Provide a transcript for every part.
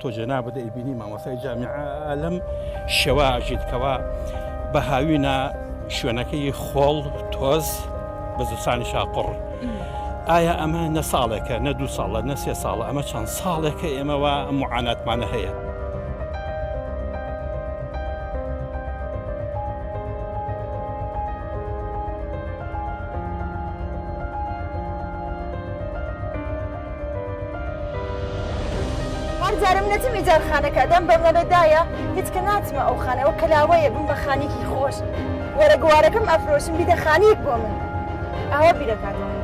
تۆ جەنابەت ئەیبینی مامۆستای جامیعە لەم شێوە ئاژیتکەوە بە هاوینە شوێنەکەی خۆڵ تۆز بە زستانی شاقڕ. ئایا ئەمە نە ساڵێکە نە 2 ساڵە نە 3 ساڵە ئەمە چەند ساڵێکە ئێمەوە معاناتمانە هەیە. جارم نەچم ئیجارخانەکە دەم بەڵەبێدایە هیچ کە ناچمە ئەو خانەوە کەلاوەیە بم بە خانێکی خۆش وەرە گوارەکەم ئەفرۆشم بیدە خانێک بۆ من ئەوە بیرەکاتەوە.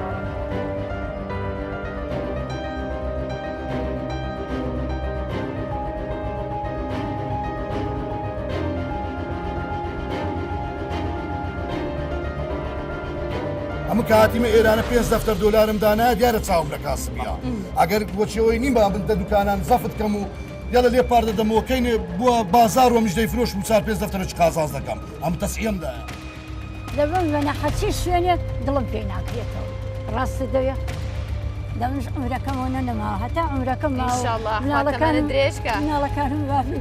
ئەمە کاتیمە ئێرانە 5 دەفتەر دۆلارم دانا دیارە چاوم لە کاسبیە ئەگەر بۆچەوەی نیم با بن دوکانان زەفت کەم و یاڵە لێ پار دەدەمەوەکەینێ بووە بازار و میژدەی فرۆش و 4 5 دەفتەرە چ قازاز دەکەم ئەم تەسعیەمدایە دەبم وێنە حەچی شوێنێک دڵم پێی ناکرێتەوە ڕاستە دەوێ دەمش عمرەکەمەوە نەما هەتا عمرەکەم ئینشاڵڵا درێژکە مناڵەکانم وابی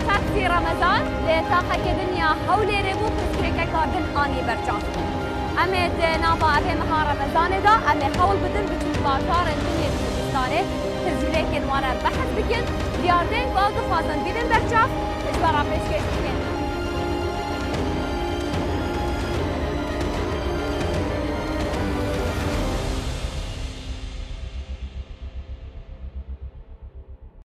تاکسی ڕەمەزان لێ تاقەکردنیا هەولێرێ بوو پرسکرێکە کاردن ئانی بەرچاو. ئەمێ ناوە ئەبێ مەها ڕەمەزانێدا ئەمێ هەوڵ بدن بچون باشارن دنیێ کوردستانێ تجربەیەکێن وانە بەحث بکەن دیاردەنگ باز دخوازن بیدن بەرچاو هیچ بەڕا پێشکەش بکەن.